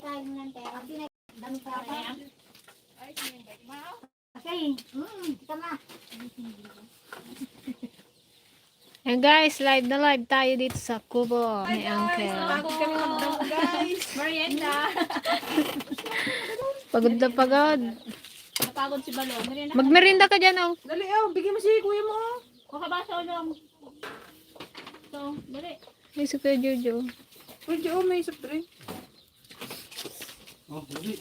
tayo ng pera. Dami pa ako. Ay, okay. Kita na. And guys, live na live tayo dito sa Kubo ni Uncle. Guys, merienda. Pagod na pagod. Napagod si Balon. Magmerinda ka dyan, oh. Dali, bigyan mo si kuya mo. Kuha ba sa ulam? So, dali. Ay, si Kuya Jojo. Pwede may soft drink. Oh, dali.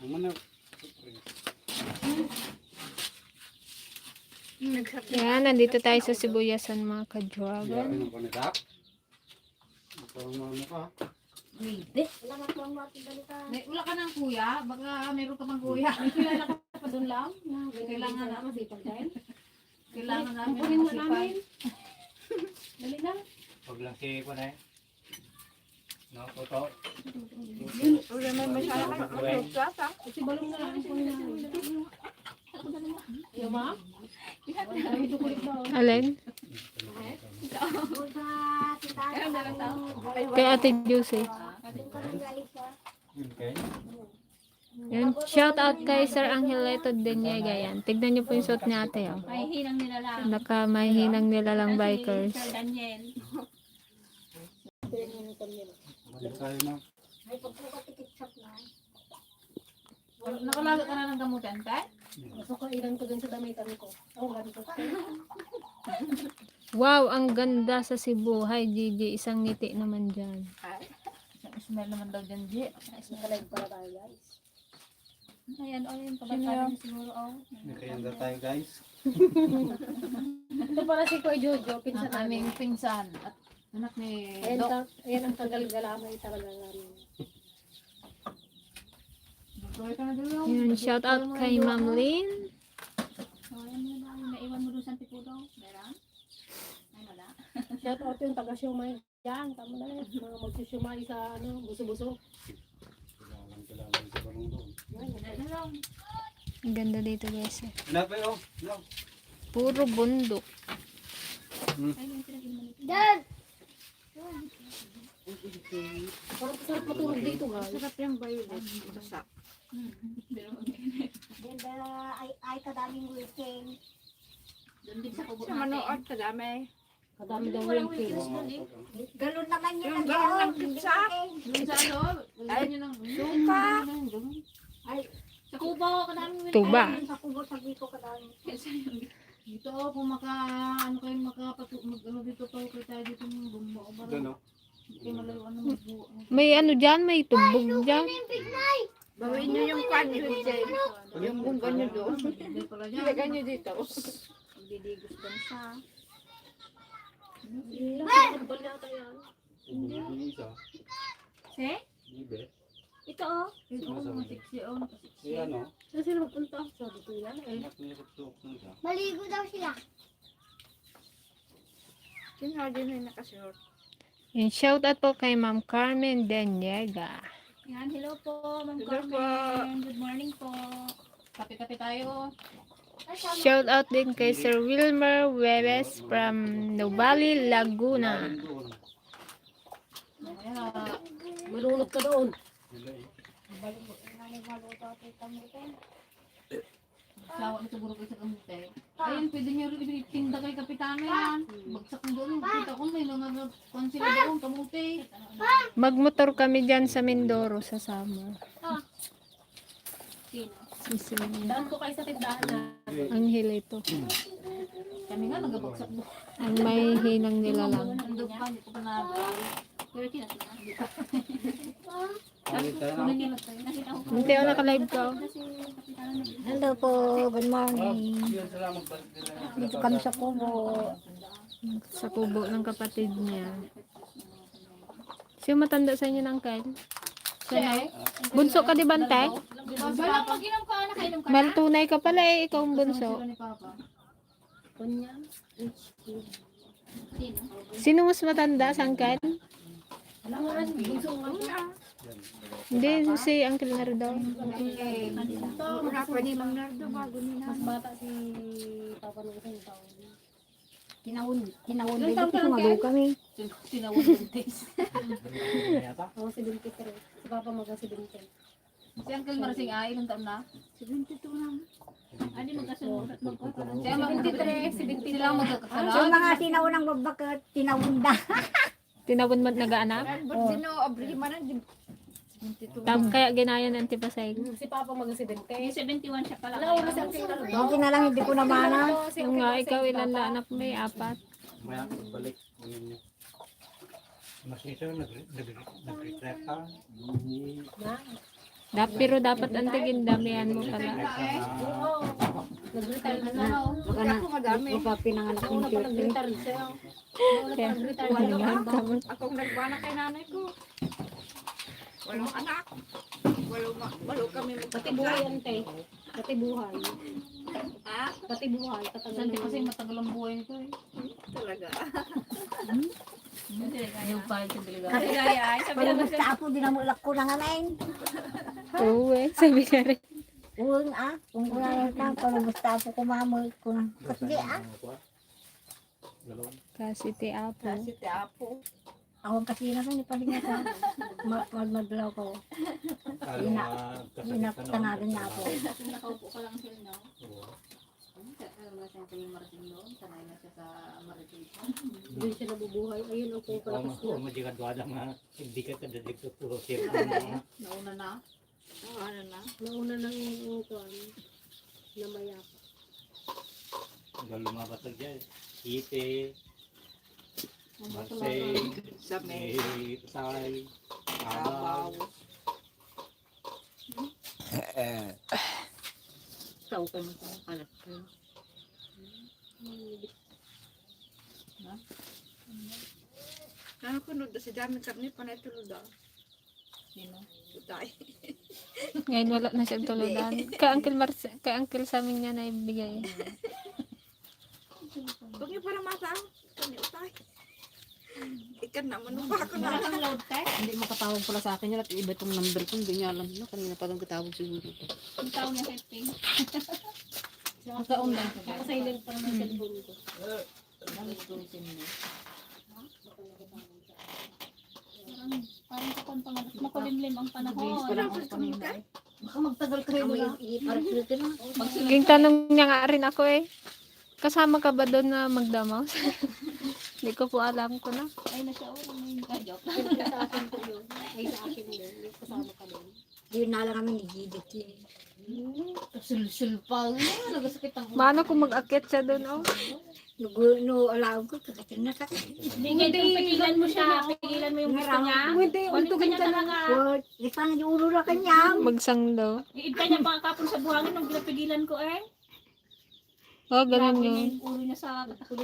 Ang mana? Yan, nandito tayo sa Sibuyasan mga Iya, ka-dragon. ano ka nagak? Ito mo ka. Wala ka ng kuya? Baka meron ka mang kuya. May kilala ka pa doon lang? Kailangan na masipag dahil. Kailangan namin masipag. Dali lang. Paglaki ko na eh. No, toto. Wala may masyala ka mag-class ha? Si Balong na lang ang kuya namin. Ayaw ma? Ay, tukulit ba? Alin? Kay Ate Juicy. Okay. Yan, shout out kay Sir Angelito Deniega yan. Tignan niyo po yung suot ni ate, oh. May hinang nila lang. Naka may hinang nilalang bikers. Sir Daniel. Balik tayo na. Nakalaga ka na ng gamutan, te? Wow, ang ganda sa Cebu. Hi, Gigi. Isang ngiti naman dyan. Smell naman daw dyan, G. Smell pala tayo, guys. Ayan, yung kabarkada niya siguro, Nakayanda tayo guys. Ito pala si Kuya Jojo, pinsan Ang aming pinsan at anak ni Doc. Ayan ang tagal-galamay talaga namin. Doy ka na doon. Yan, shout out kay Ma'am Lynn. Ayan mo na, naiwan mo doon sa Tipudo. Meron? Ay, wala. Shout out yung taga-siumay. Yan, tama na yan. Mga magsisimay sa buso-buso. Kailangan sa balong doon. Ano lang? Ang ganda dito, guys. Napay oh. No. Puro bundok. Ay, yung pinagin mo nito. Dad! Parang sarap matulog dito, guys. Sarap yung violet. Masak. Pero Ganda ay kadaming weekend. doon din sa kubo natin. kadami. Kadami daw Walang yung weekends kilos. doon eh. Galon naman yun. Yung galon ng pizza. Doon sa ano? Ay, suka. Ay, Sa kubo, kadaming weekends. Tuba. sa kubo sa dito kadaming. Dito, kung ano kayo ano dito to, kaya tayo dito ng bumbo. Doon oh. Kaya malayo ano magbuo. May ano dyan, may tubog dyan. Bawin nyo yung pan nyo dyan. Yung bungga nyo doon. Hindi pala dyan. Ilagay nyo dito. Magdidigos doon sa. Hindi isa. Se? Libe. Ito oh. Ito oh, masiksi oh. Ayan oh. Saan sila magpunta? Sabi ko yan eh. Nakikipsok na siya. Maligo daw sila. Sinhadi na yung nakashort. And shout out po kay Ma'am Carmen Deniega. Yan, hello po, Ma'am Hello po. Carmen. Good morning po. Kape-kape tayo. Shout out din kay Sir Wilmer Webes from Nubali, Laguna. Doon. Ayan. Malunod ka doon. Wala eh. Sawa na siguro kayo sa kamute. Ayun, pwede nyo rin itinda kay Kapitano yan. Bagsak mo doon. Kita ko may mga konsila doon, kamute. Magmotor kami dyan sa Mindoro sa summer. Sino? Si Sir Daan ko kayo sa tindahan na. Anghel ito. Kami nga nagabagsak mo. Ang may hinang nilalang. Nandun pa, hindi ko pa na. Pero kinasina. Pangit tayo na. Kunin niya lang tayo. Nakita ko. Hindi ako naka-live ka. Kasi Kapitano nag- Hello po, good morning. Yun salamat. Balik nila. Dito kami sa kubo. Sa kubo ng kapatid niya. Sino matanda sa inyo ng Kyle? Siya. Bunso ka di ba, Tay? Wala, pag inom ka, nakainom ka na? Maltunay ka pala eh, ikaw ang bunso. Sila ni Papa. Kunya. Sino? Sino mas matanda sa Kyle? Alam mo rin, bunso nga. Hindi, si Uncle Nardo. Ito, hapon ni Mang Nardo bago nila. Mas bata si Papa ng isang taon. Tinawon Ilang din taon ka ito lang, sumago Ken? kami. Tinawag ng taste. Yata. Ako si 23. Si Papa mag si 20. Si Uncle Marsing ay, ilang taon na? 72 lang. Hindi magkasunod at magkakaroon. Si 23, si 20 Sila ang So magkakasunod. mga tinawon ng babak tinawon da. Tinawon mo at nag-aanak? Sino abri man 72. Kaya ginaya ng tipasay. Si Papa mag si 20. 71 siya pala. Alauna si Uncle Carlo. Okay na lang hindi ko na mana. Yung nga, ikaw ilan na anak mo? 4. Maya, balik. Ngayon niya. Mas ito, nag-retreat ka. Pero dapat antigin damihan mo pala. Oo. Nag-retire na na. Wag na ako madami. Ko pa pinanganak ng Una pa cute. nag-retire siya. Kaya, Nag-retire na. Akong nagbanak kay nanay ko. Walong anak. Walo kami Pati buhay yan, te. Pati buhay. Ha? Pati buhay. Patagal Santi kasi matagal ang buhay nito eh. Talaga. Yung pahit sa delegado. Kasi ay sabi na basta ako din mo ko na ngalain. oo sabi ka rin. Uwing kung kuna na kalau basta ako kumamoy ko na. Kasi Kasi ti Apo. Kasi ti apo. Ako kasi na ni palinga sa magmadlaw ko. Inaptanagan niya ako. Nakaupo ka lang sila, no? Wala siyang kanyang marating doon. Sanay na siya sa marating. Doon siya nabubuhay. Ayun ang kung palakas na. Kung majigat wala nga, hindi ka kadadig sa puro siya. Nauna na. Ano na? Nauna nang utuan. Namaya pa. Hanggang lumabas na dyan. Ite, Marsay, Dami. Tay, Abaw. Abaw. Tao ko mo anak ko. Ano ko no sa dami kami panay tulod da. Sino? Tutay. Ngayon wala na siyang tuludan. Kay Uncle sa amin niya na ibigay. Huwag niyo para masang. Kani utay. Ikan naman pa ako na. Wala kang load tech? Hindi makatawag pala sa akin yan at iba itong number ko. Hindi niya alam na. Kanina pa lang katawag siguro. Ang tao niya sa ping. Naka-online ko ba? Naka-silent pa naman sa phone ko. Parang kapon pa nga. Makulimlim ang panahon. Parang ako kanina. Baka magtagal kayo Kami na. para filter na. Ging tanong niya nga rin ako kasama ka ba doon na magdamaw? Hindi ko po alam ko na. Ay na siya. Joke. Siyempre sa akin ko yun. Ay sa akin din. Yung kasama ka din. Yun na lang kami ni Gidit. Sul pa. Nagasakit ang ulo. Paano kung mag-akit siya doon? No, alaw ko kakatin na sa Hindi, pigilan mo siya. Pigilan mo yung gusto niya. Hindi, Untugin ka na nga. Word, ipang yung ulo na kanya. Magsang daw. Iid ka niya pa kapon sa buhangin nung pinapigilan ko eh. Ganun Grabe yun. yung ulo niya sa...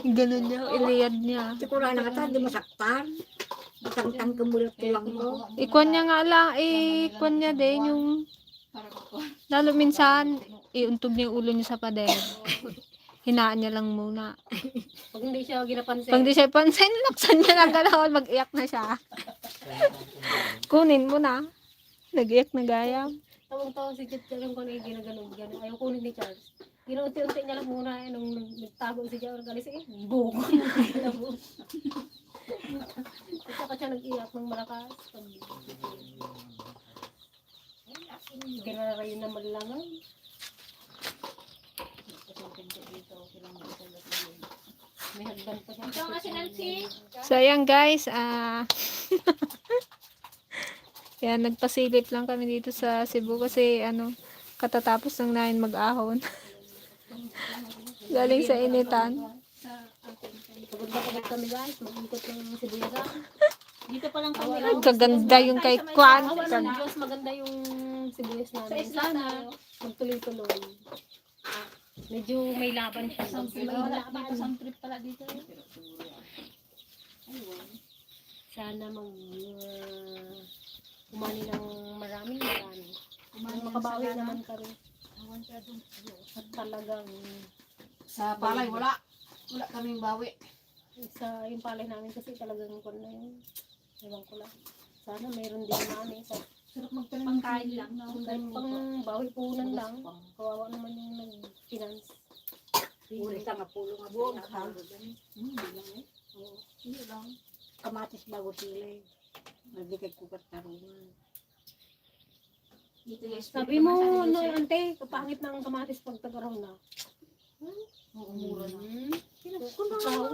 Ganun niya, iliyad niya. Siguro na kata, di masaktan. Matangtang kumulat ko lang ko. Ikwan niya nga lang, ikwan niya din yung, Parang ako. lalo minsan, iuntog niya yung ulo niya sa pader. Hinaan niya lang muna. Pag hindi siya ginapansin. Pag di siya pansin, laksan niya lang galawan, mag-iyak na siya. Kunin mo na. Nag-iyak na gayam. Tawang-tawang si Jet lang ko na yung ginaganon. Ayaw kunin ni Charles. Ginaunti-unti niya lang muna nung nagtago si Jet. Galis boom! Saka siya nag-iyak ng malakas. Ginarayo na malangan. May hagdan pa siya. Ito nga si Nancy. So, ayan guys, yan, nagpasilip lang kami dito sa Cebu kasi, katatapos ng namin mag-ahon. Galing sa initan. Pagod na pagod kami guys. Mag-ikot ng sibuyas. Dito pa lang kami. Ang gaganda yung kay Kwan. Awa ng Diyos, maganda yung sibuyas Sa namin. isla Sana tayo. magtuloy-tuloy. Medyo may laban siya. Wala dito sa trip pala dito. Sana umani ng marami. Makabawi naman kami. At talagang Sa palay, wala. Wala kaming bawi. sa yung palay namin kasi talagang kung na yun. Ewan ko lang. Sana mayroon din namin. Sa Sarap magtanim kain lang. kahit pang bawi punan lang. Kawawa naman yung nag-finance. Uri sa nga pulo nga buwag ha. Hindi lang. Kamatis bago sila. Nagbigay ko katarungan. Sabi mo, no, ante, kapangit ng kamatis pag tagaraw na. Oo, mura na. Kunaw.